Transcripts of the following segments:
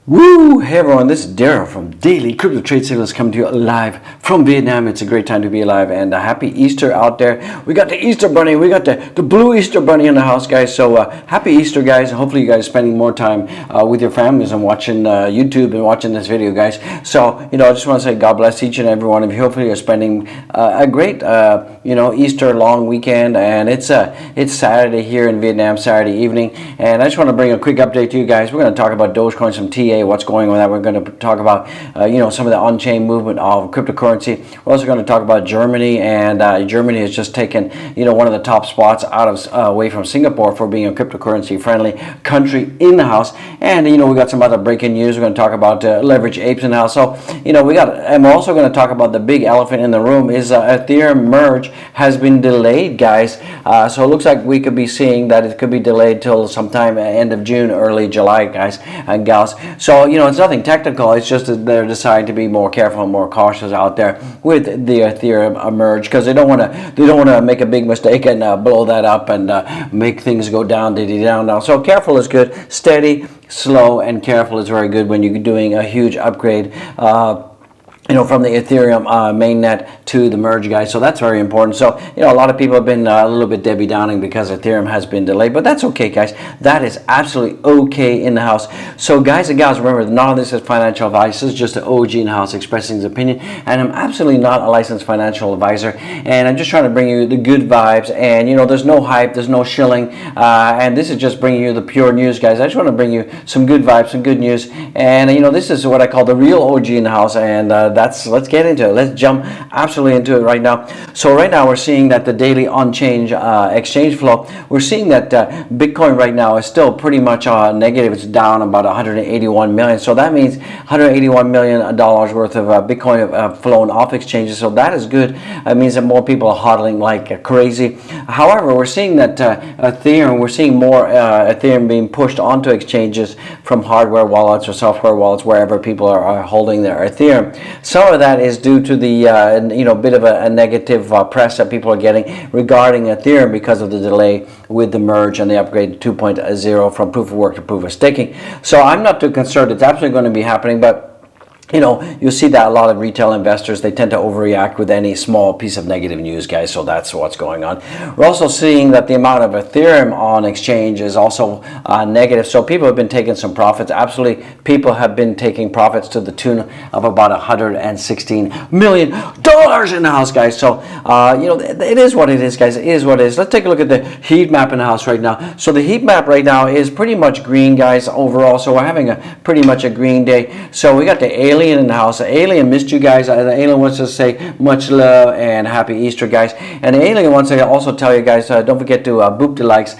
Woo! Hey everyone, this is Daryl from Daily Crypto Trade Signals coming to you live from Vietnam. It's a great time to be alive, and happy Easter out there. We got the Easter Bunny, we got the blue Easter Bunny in the house, guys. So happy Easter, guys. Hopefully you guys are spending more time with your families and watching YouTube and watching this video, guys. So, I just want to say God bless each and every one of you. Hopefully you're spending a great, Easter long weekend, and it's Saturday here in Vietnam, Saturday evening. And I just want to bring a quick update to you guys. We're going to talk about Dogecoin, some TA, what's going on with that. We're going to talk about some of the on-chain movement of cryptocurrency. We're also going to talk about Germany, and Germany has just taken one of the top spots out of away from Singapore for being a cryptocurrency friendly country in the house. And we got some other breaking news. We're going to talk about leverage apes in the house. So and we're also going to talk about the big elephant in the room is Ethereum merge has been delayed, guys. So it looks like we could be seeing that it could be delayed till sometime end of June, early July, guys and gals. So it's nothing technical. It's just that they're deciding to be more careful and more cautious out there with the Ethereum merge, because they don't want to make a big mistake and blow that up and make things go down, down. So careful is good. Steady, slow, and careful is very good when you're doing a huge upgrade. From the Ethereum mainnet to the merge, guys. So that's very important. So, a lot of people have been a little bit Debbie Downing because Ethereum has been delayed, but that's okay, guys. That is absolutely okay in the house. So, guys and gals, remember, none of this is financial advice. This is just an OG in the house expressing his opinion, and I'm absolutely not a licensed financial advisor, and I'm just trying to bring you the good vibes, and, there's no hype, there's no shilling, and this is just bringing you the pure news, guys. I just want to bring you some good vibes, some good news, and, this is what I call the real OG in the house, and let's get into it. Let's jump absolutely into it right now. So right now we're seeing that the daily on-chain exchange flow, we're seeing that Bitcoin right now is still pretty much negative. It's down about 181 million. So that means $181 million worth of Bitcoin have flown off exchanges. So that is good. It means that more people are hodling like crazy. However, we're seeing that we're seeing more Ethereum being pushed onto exchanges from hardware wallets or software wallets, wherever people are holding their Ethereum. Some of that is due to the bit of a negative press that people are getting regarding Ethereum because of the delay with the merge and the upgrade to 2.0 from proof of work to proof of staking. So I'm not too concerned. It's absolutely going to be happening, but you'll see that a lot of retail investors, they tend to overreact with any small piece of negative news, guys. So that's what's going on. We're also seeing that the amount of Ethereum on exchange is also negative. So people have been taking some profits. Absolutely, people have been taking profits to the tune of about $116 million in the house, guys. So, it is what it is, guys. It is what it is. Let's take a look at the heat map in the house right now. So the heat map right now is pretty much green, guys, overall. So we're having pretty much a green day. So we got the Alien in the house. The Alien missed you guys. The Alien wants to say much love and happy Easter, guys. And the Alien wants to also tell you guys, don't forget to boop the likes,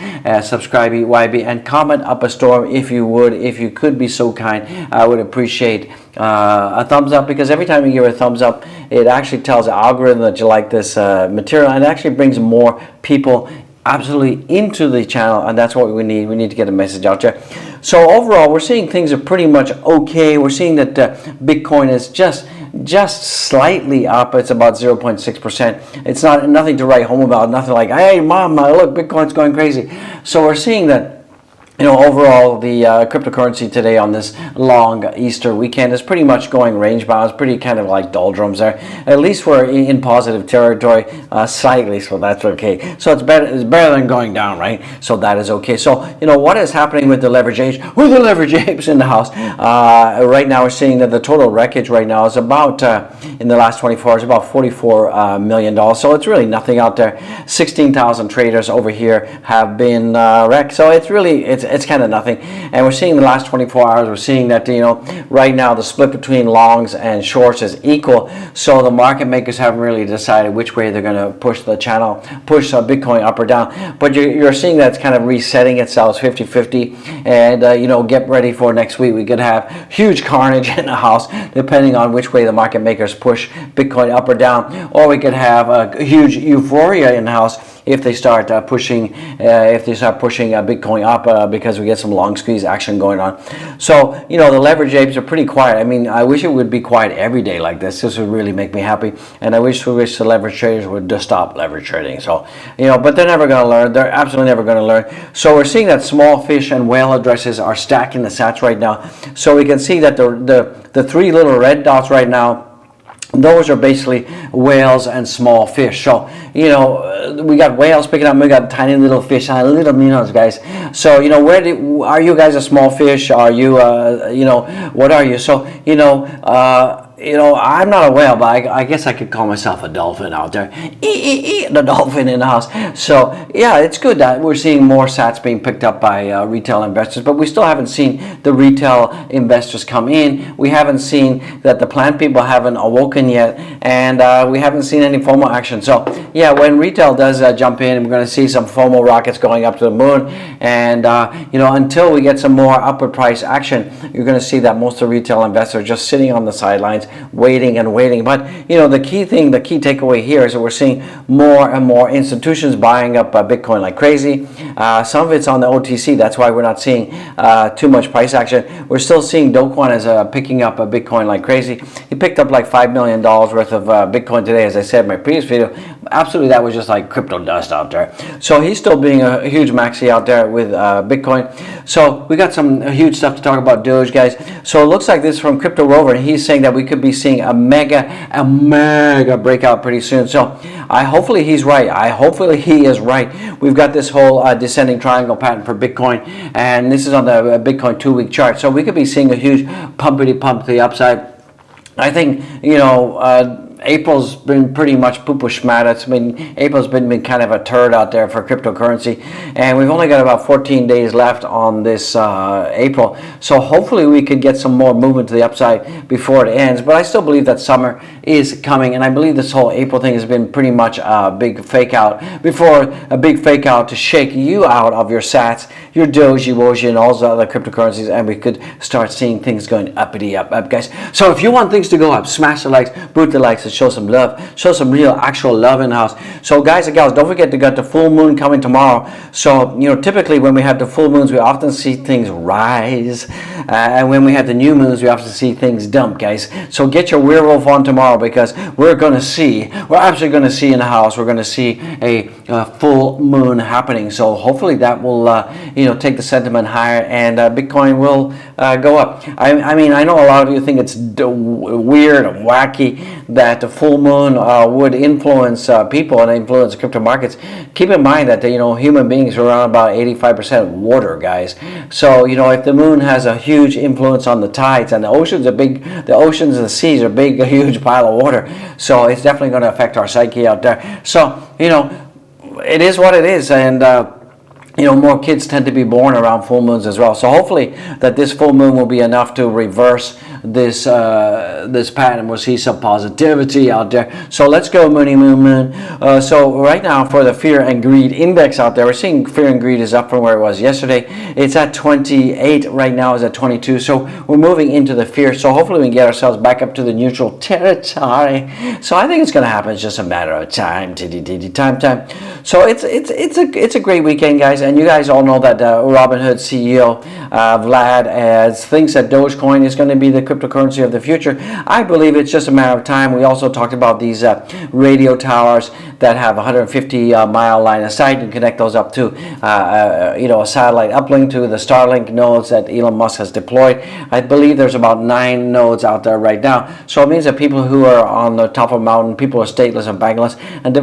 subscribe, YB, and comment up a storm if you would. If you could be so kind, I would appreciate a thumbs up, because every time you give a thumbs up, it actually tells the algorithm that you like this material, and it actually brings more people absolutely into the channel, and that's what we need. We need to get a message out there. So overall, we're seeing things are pretty much okay. We're seeing that Bitcoin is just slightly up. It's about 0.6%. It's nothing to write home about. Nothing like, hey mom, look, Bitcoin's going crazy. So we're seeing that overall, the cryptocurrency today on this long Easter weekend is pretty much going range bound. It's pretty kind of like doldrums there. At least we're in positive territory slightly, so that's okay. So it's better than going down, right? So that is okay. So what is happening with the leverage apes? With the leverage apes in the house, right now we're seeing that the total wreckage right now is about in the last 24 hours about $44 million. So it's really nothing out there. 16,000 traders over here have been wrecked. So it's kind of nothing. And we're seeing the last 24 hours, we're seeing that right now the split between longs and shorts is equal. So the market makers haven't really decided which way they're going to push the channel, push Bitcoin up or down. But you're seeing that it's kind of resetting itself 50-50. And get ready for next week. We could have huge carnage in the house depending on which way the market makers push Bitcoin up or down. Or we could have a huge euphoria in the house if they start pushing Bitcoin up because we get some long squeeze action going on. So the leverage apes are pretty quiet. I mean, I wish it would be quiet every day like this. This would really make me happy, and I wish the leverage traders would just stop leverage trading. So but they're never going to learn. They're absolutely never going to learn. So we're seeing that small fish and whale addresses are stacking the sats right now. So we can see that the three little red dots right now, those are basically whales and small fish. So we got whales picking up, we got tiny little fish, tiny little minnows, guys. So where are you guys? A small fish? Are you what are you? So I'm not a whale, but I guess I could call myself a dolphin out there. The dolphin in the house. So yeah, it's good that we're seeing more sats being picked up by retail investors, but we still haven't seen the retail investors come in. We haven't seen that the plant people haven't awoken yet, and we haven't seen any FOMO action. So yeah, when retail does jump in, we're going to see some FOMO rockets going up to the moon, and until we get some more upward price action, you're going to see that most of the retail investors are just sitting on the sidelines waiting and waiting. But the key takeaway here is that we're seeing more and more institutions buying up Bitcoin like crazy. Some of it's on the OTC. That's why we're not seeing too much price action. We're still seeing Dogecoin as picking up Bitcoin like crazy. He picked up like $5 million worth of Bitcoin today, as I said in my previous video. Absolutely, that was just like crypto dust out there. So he's still being a huge maxi out there with Bitcoin. So we got some huge stuff to talk about Doge, guys. So it looks like this from Crypto Rover, and he's saying that we could be seeing a mega breakout pretty soon. So hopefully he's right. Hopefully he is right. We've got this whole descending triangle pattern for Bitcoin, and this is on the Bitcoin 2-week chart. So we could be seeing a huge pumpity pump to the upside. I think April's been pretty much poo-poo schmat. April's been kind of a turd out there for cryptocurrency, and we've only got about 14 days left on this April. So hopefully we could get some more movement to the upside before it ends. But I still believe that summer is coming, and I believe this whole April thing has been pretty much a big fake out before a big fake out to shake you out of your sats, your Doge, Woji, and all the other cryptocurrencies, and we could start seeing things going uppity up, guys. So if you want things to go up, smash the likes, boot the likes, and show some love, show some real actual love in the house. So guys and gals, don't forget to get the full moon coming tomorrow. So typically when we have the full moons, we often see things rise, and when we have the new moons, we often see things dump, guys. So get your werewolf on tomorrow, because we're actually going to see in the house, we're going to see a full moon happening. So hopefully that will take the sentiment higher, and Bitcoin will go up. I mean, I know a lot of you think it's weird and wacky that the full moon would influence people and influence crypto markets. Keep in mind that human beings are around about 85% water, guys. So if the moon has a huge influence on the tides, and the oceans and the seas are big, a huge pile of water, so it's definitely going to affect our psyche out there. So it is what it is, and more kids tend to be born around full moons as well. So hopefully that this full moon will be enough to reverse this pattern. We'll see some positivity out there. So let's go moon. So right now for the fear and greed index out there, we're seeing fear and greed is up from where it was yesterday. It's at 28 right now, is at 22. So we're moving into the fear. So hopefully we can get ourselves back up to the neutral territory. So I think it's going to happen. It's just a matter of time. Time. So it's a great weekend, guys. And you guys all know that Robinhood CEO Vlad thinks that Dogecoin is going to be the cryptocurrency of the future. I believe it's just a matter of time. We also talked about these radio towers that have 150-mile line of sight. You can connect those up to a satellite uplink to the Starlink nodes that Elon Musk has deployed. I believe there's about 9 nodes out there right now. So it means that people who are on the top of a mountain, people who are stateless and bankless, and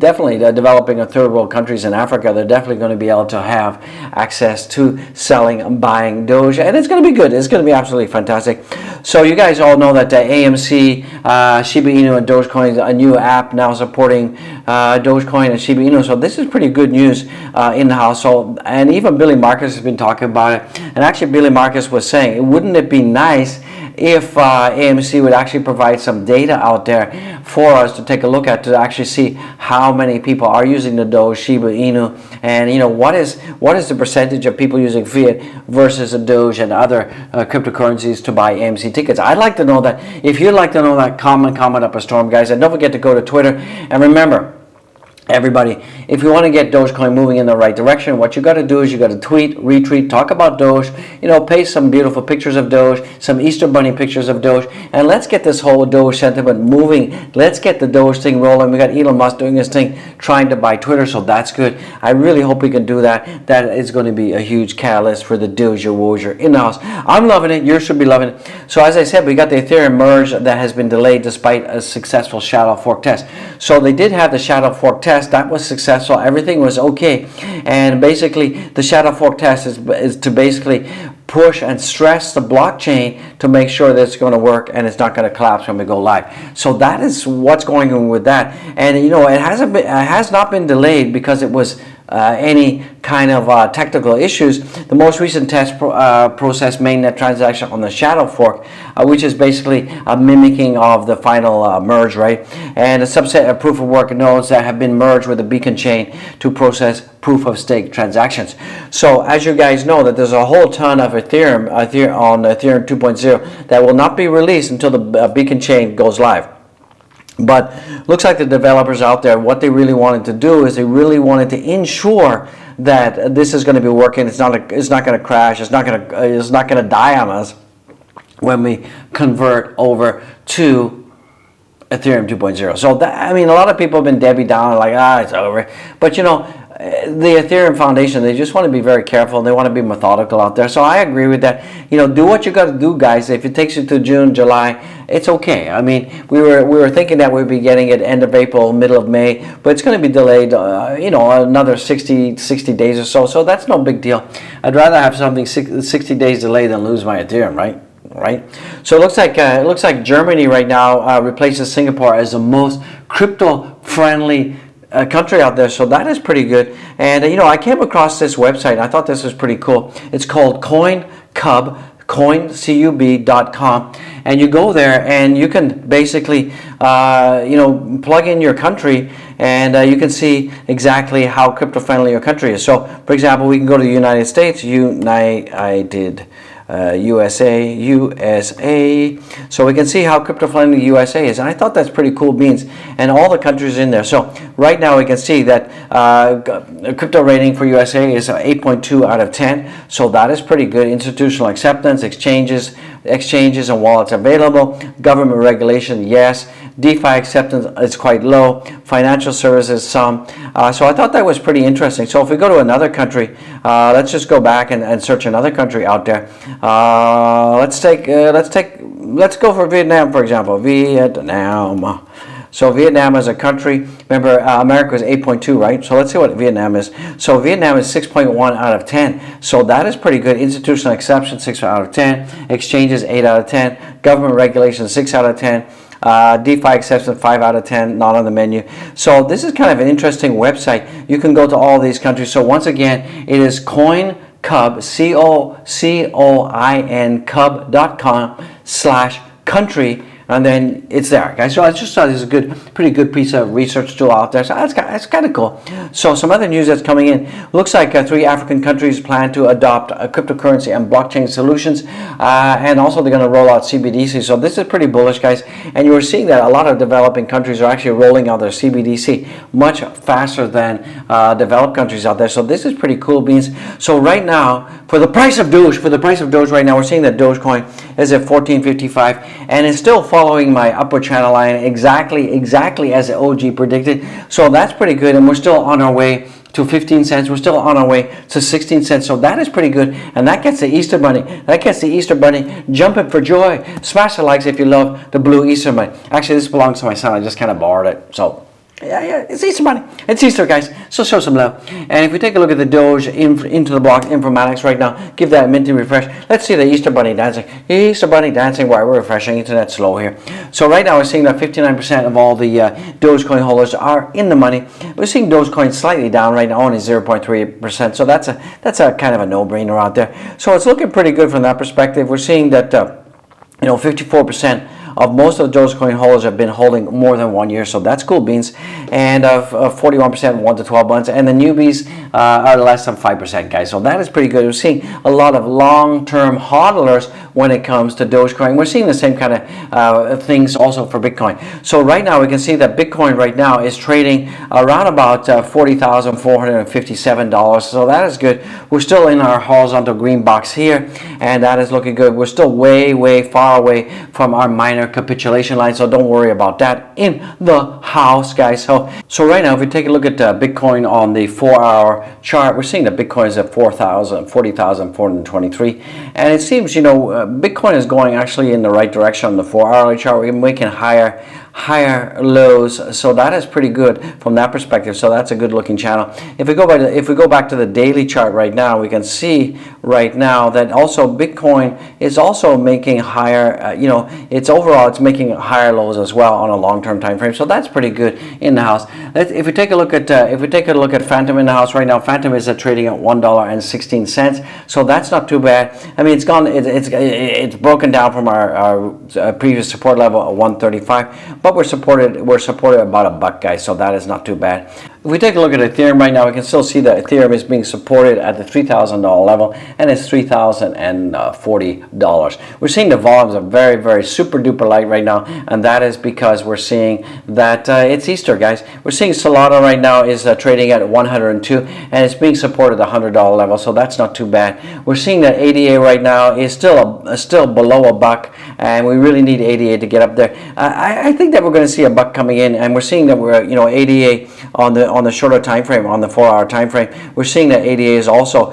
definitely developing in third world countries in Africa, they're definitely going to be able to have access to selling and buying Doge, and it's going to be good. It's going to be absolutely fantastic. So you guys all know that AMC, Shiba Inu, and Dogecoin, a new app now supporting Dogecoin and Shiba Inu. So this is pretty good news in the house. So, and even Billy Marcus has been talking about it. And actually, Billy Marcus was saying, wouldn't it be nice if AMC would actually provide some data out there for us to take a look at, to actually see how many people are using the Doge, Shiba Inu, and what is the percentage of people using fiat versus a Doge and other cryptocurrencies to buy AMC tickets. I'd like to know that. If you'd like to know that, comment up a storm, guys, and don't forget to go to Twitter. And remember, Everybody, if you want to get Dogecoin moving in the right direction, what you got to do is you got to tweet, retweet, talk about Doge, paste some beautiful pictures of Doge, some Easter Bunny pictures of Doge, and let's get this whole Doge sentiment moving. Let's get the Doge thing rolling. We got Elon Musk doing his thing, trying to buy Twitter, so that's good. I really hope we can do that. That is going to be a huge catalyst for the Doge Wozier in the house. I'm loving it. You should be loving it. So as I said, we got the Ethereum merge that has been delayed despite a successful shadow fork test. So they did have the shadow fork test. That was successful. Everything was okay. And basically, the shadow fork test is to basically push and stress the blockchain to make sure that it's going to work and it's not going to collapse when we go live. So that is what's going on with that. And it has not been delayed because it was any kind of technical issues. The most recent test process mainnet transaction on the shadow fork, which is basically a mimicking of the final merge, right? And a subset of proof of work nodes that have been merged with the beacon chain to process proof of stake transactions. So as you guys know, that there's a whole ton of Ethereum on Ethereum 2.0 that will not be released until the beacon chain goes live. But looks like the developers out there, what they really wanted to do is they really wanted to ensure that this is going to be working. It's not going to crash. It's not going to die on us when we convert over to Ethereum 2.0. So that, a lot of people have been Debbie down, like, it's over. But the Ethereum Foundation, they just want to be very careful. They want to be methodical out there. So I agree with that. Do what you got to do, guys. If it takes you to June, July, it's okay. We were thinking that we'd be getting it end of April, middle of May, but it's going to be delayed, another 60 days or so. So that's no big deal. I'd rather have something 60 days delayed than lose my Ethereum, right? So it looks like Germany right now replaces Singapore as the most crypto-friendly country out there, so that is pretty good. And I came across this website. I thought this was pretty cool. It's called CoinCub, coincub.com, and you go there and you can basically plug in your country, and you can see exactly how crypto friendly your country is. So for example, we can go to the United States, USA. So we can see how crypto-friendly USA is. And I thought that's pretty cool beans. And all the countries in there. So right now we can see that crypto rating for USA is 8.2 out of 10. So that is pretty good. Institutional acceptance, exchanges and wallets available. Government regulation, yes. DeFi acceptance is quite low. Financial services, some. So I thought that was pretty interesting. So if we go to another country, let's just go back and search another country out there. Let's go for Vietnam, for example. Vietnam. So Vietnam as a country, remember America is 8.2, right? So let's see what Vietnam is. So Vietnam is 6.1 out of 10. So that is pretty good. Institutional exception, 6 out of 10. Exchanges, 8 out of 10. Government regulations, 6 out of 10. DeFi acceptance, 5 out of 10, not on the menu. So this is kind of an interesting website. You can go to all these countries. So once again, it is CoinCub, CoinCub.com /country. And then it's there, guys. So I just thought this is a pretty good piece of research tool out there. So that's kind of cool. So some other news that's coming in. Looks like 3 African countries plan to adopt cryptocurrency and blockchain solutions. And also they're going to roll out CBDC. So this is pretty bullish, guys. And you were seeing that a lot of developing countries are actually rolling out their CBDC much faster than developed countries out there. So this is pretty cool beans. So right now, for the price of Doge right now, we're seeing that Dogecoin is at 14.55 and it's still following my upward channel line exactly as the OG predicted. So that's pretty good, and we're still on our way to 15 cents. We're still on our way to 16 cents. So that is pretty good, and that gets the Easter Bunny. Jumping for joy. Smash the likes if you love the blue Easter Bunny. Actually, this belongs to my son. I just kind of borrowed it. So yeah, it's Easter Bunny. It's Easter, guys. So show some love. And if we take a look at the Doge into the block informatics right now, give that a minty refresh. Let's see the Easter Bunny dancing. Easter Bunny dancing while we're refreshing. Internet slow here. So right now we're seeing that 59% of all the Dogecoin holders are in the money. We're seeing Dogecoin slightly down right now, only 0.3%. So that's a kind of a no-brainer out there. So it's looking pretty good from that perspective. We're seeing that 54% of most of the Dogecoin holders have been holding more than 1 year, so that's cool beans. And 41% 1 to 12 months, and the newbies are less than 5%, guys. So that is pretty good. We're seeing a lot of long-term hodlers when it comes to Dogecoin. We're seeing the same kind of things also for Bitcoin. So right now we can see that Bitcoin right now is trading around about $40,457. So that is good. We're still in our horizontal green box here, and that is looking good. We're still way far away from our minor capitulation line, so don't worry about that in the house, guys. So right now, if we take a look at Bitcoin on the 4-hour chart, we're seeing that Bitcoin is at 40,423, and it seems, you know, Bitcoin is going actually in the right direction on the 4-hourly chart. We're making higher lows, so that is pretty good from that perspective. So that's a good looking channel. If we go back to the daily chart right now, we can see right now that also Bitcoin is also making higher, you know, it's making higher lows as well on a long-term time frame. So that's pretty good in the house. If we take a look at Phantom in the house right now, Phantom is trading at $1.16. So that's not too bad. I mean, it's broken down from our previous support level at 135. But we're supported about $1, guys, so that is not too bad. If we take a look at Ethereum right now, we can still see that Ethereum is being supported at the $3,000 level, and it's $3,040. We're seeing the volumes are very super duper light right now, and that is because we're seeing that it's Easter, guys. We're seeing Solana right now is trading at 102, and it's being supported at the $100 level, so that's not too bad. We're seeing that ADA right now is still below $1, and we really need ADA to get up there. I think that we're going to see $1 coming in, and we're seeing that we're, you know, ADA on the shorter time frame, on the 4-hour time frame, we're seeing that ADA is also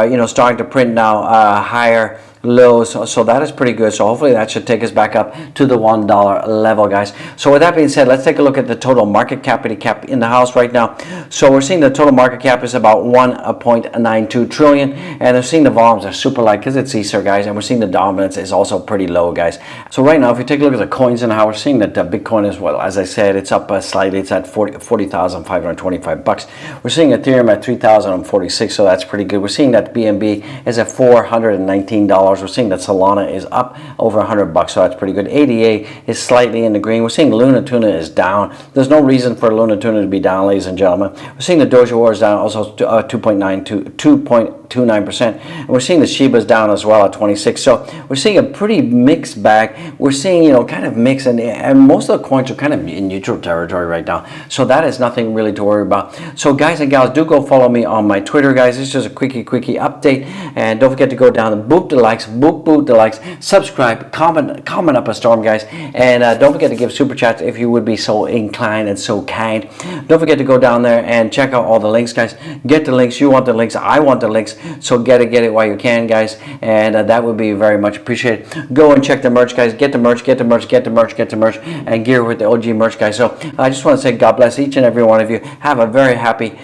you know, starting to print now higher lows, so that is pretty good. So hopefully that should take us back up to the $1 level, guys. So with that being said, let's take a look at the total market cap in the house right now. So we're seeing the total market cap is about 1.92 trillion, and we're seeing the volumes are super light because it's Easter, guys, and we're seeing the dominance is also pretty low, guys. So right now, if you take a look at the coins in the house, we're seeing that Bitcoin is, well, as I said, it's up slightly. It's at $40,525. We're seeing Ethereum at 3,046, so that's pretty good. We're seeing that BNB is at $419. We're seeing that Solana is up over $100, so that's pretty good. ADA is slightly in the green. We're seeing Luna Tuna is down. There's no reason for Luna Tuna to be down, ladies and gentlemen. We're seeing the Doge War is down also 2.29%. And we're seeing the Shiba's down as well at 26. So we're seeing a pretty mixed bag. We're seeing, you know, kind of mixed, and most of the coins are kind of in neutral territory right now. So that is nothing really to worry about. So guys and gals, do go follow me on my Twitter, guys. This is just a quickie update, and don't forget to go down and boop the likes, boop the likes, subscribe, comment up a storm, guys, and don't forget to give super chats if you would be so inclined and so kind. Don't forget to go down there and check out all the links, guys. Get the links. You want the links, I want the links, so get it while you can, guys, and that would be very much appreciated. Go and check the merch, guys. Get the merch, and gear with the OG merch, guys. So I just want to say God bless each and every one of you. Have a very happy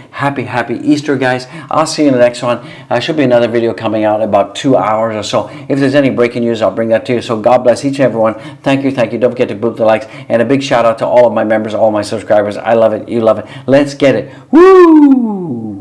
Easter, guys. I'll see you in the next one. Should be another video coming out in about 2 hours or so. If there's any breaking news, I'll bring that to you. So God bless each and everyone. Thank you. Don't forget to boop the likes, and a big shout out to all of my members, all my subscribers. I love it. You love it. Let's get it. Woo!